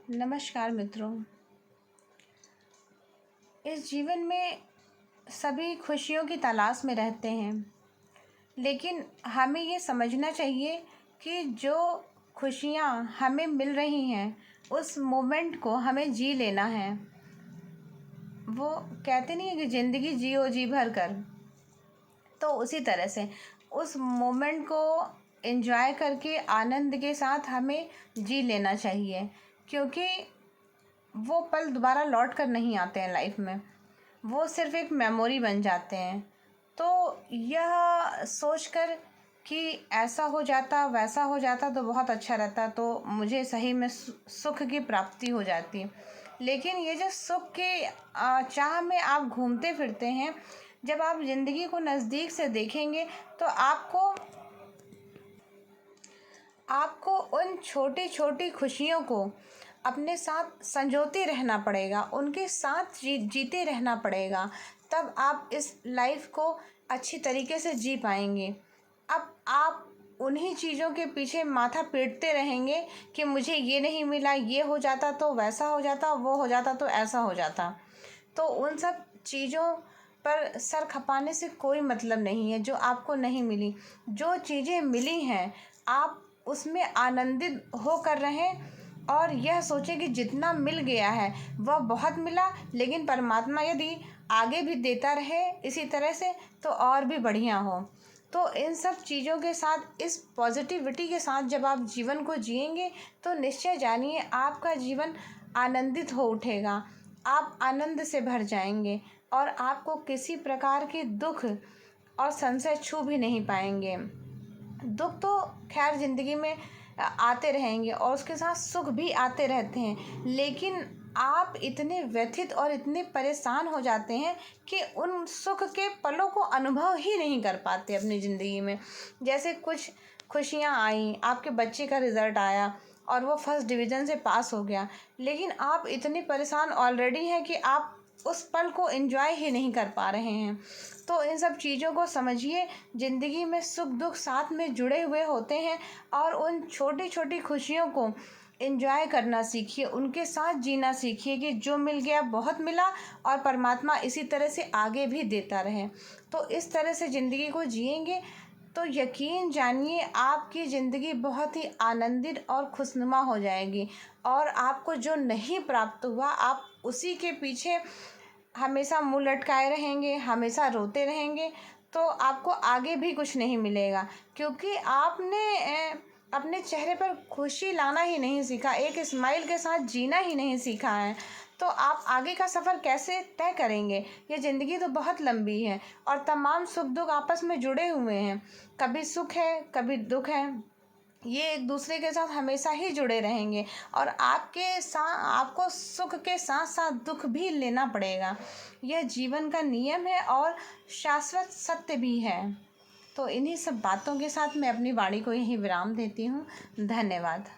नमस्कार मित्रों। इस जीवन में सभी खुशियों की तलाश में रहते हैं, लेकिन हमें ये समझना चाहिए कि जो खुशियाँ हमें मिल रही हैं उस मोमेंट को हमें जी लेना है। वो कहते नहीं है कि ज़िंदगी जियो जी भर कर, तो उसी तरह से उस मोमेंट को एंजॉय करके आनंद के साथ हमें जी लेना चाहिए, क्योंकि वो पल दोबारा लौट कर नहीं आते हैं लाइफ में। वो सिर्फ एक मेमोरी बन जाते हैं। तो यह सोचकर कि ऐसा हो जाता वैसा हो जाता तो बहुत अच्छा रहता, तो मुझे सही में सुख की प्राप्ति हो जाती। लेकिन ये जो सुख के चाह में आप घूमते फिरते हैं, जब आप ज़िंदगी को नज़दीक से देखेंगे तो आपको उन छोटी छोटी खुशियों को अपने साथ संजोते रहना पड़ेगा, उनके साथ जीते रहना पड़ेगा। तब आप इस लाइफ को अच्छी तरीके से जी पाएंगे। अब आप उन्हीं चीज़ों के पीछे माथा पीटते रहेंगे कि मुझे ये नहीं मिला, ये हो जाता तो वैसा हो जाता, वो हो जाता तो ऐसा हो जाता। तो उन सब चीज़ों पर सर खपाने से कोई मतलब नहीं है। जो आपको नहीं मिली, जो चीज़ें मिली हैं, आप उसमें आनंदित होकर रहें और यह सोचें कि जितना मिल गया है वह बहुत मिला, लेकिन परमात्मा यदि आगे भी देता रहे इसी तरह से तो और भी बढ़िया हो। तो इन सब चीज़ों के साथ, इस पॉजिटिविटी के साथ जब आप जीवन को जिएंगे तो निश्चय जानिए आपका जीवन आनंदित हो उठेगा। आप आनंद से भर जाएंगे और आपको किसी प्रकार के दुख और संशय छू भी नहीं पाएंगे। दुख तो खैर ज़िंदगी में आते रहेंगे और उसके साथ सुख भी आते रहते हैं, लेकिन आप इतने व्यथित और इतने परेशान हो जाते हैं कि उन सुख के पलों को अनुभव ही नहीं कर पाते अपनी ज़िंदगी में। जैसे कुछ खुशियाँ आई, आपके बच्चे का रिज़ल्ट आया और वो फर्स्ट डिवीज़न से पास हो गया, लेकिन आप इतने परेशान ऑलरेडी हैं कि आप उस पल को एंजॉय ही नहीं कर पा रहे हैं। तो इन सब चीज़ों को समझिए। ज़िंदगी में सुख दुख साथ में जुड़े हुए होते हैं और उन छोटी छोटी खुशियों को एंजॉय करना सीखिए, उनके साथ जीना सीखिए कि जो मिल गया बहुत मिला और परमात्मा इसी तरह से आगे भी देता रहे। तो इस तरह से ज़िंदगी को जिएंगे तो यकीन जानिए आपकी ज़िंदगी बहुत ही आनंदित और खुशनुमा हो जाएगी और आपको जो नहीं प्राप्त हुआ आप उसी के पीछे हमेशा मुँह लटकाए रहेंगे, हमेशा रोते रहेंगे, तो आपको आगे भी कुछ नहीं मिलेगा, क्योंकि आपने अपने चेहरे पर खुशी लाना ही नहीं सीखा, एक स्माइल के साथ जीना ही नहीं सीखा है। तो आप आगे का सफ़र कैसे तय करेंगे? ये ज़िंदगी तो बहुत लंबी है और तमाम सुख दुख आपस में जुड़े हुए हैं। कभी सुख है, कभी दुख है, ये एक दूसरे के साथ हमेशा ही जुड़े रहेंगे और आपको सुख के साथ साथ दुख भी लेना पड़ेगा। यह जीवन का नियम है और शाश्वत सत्य भी है। तो इन्हीं सब बातों के साथ मैं अपनी वाणी को यहीं विराम देती हूँ। धन्यवाद।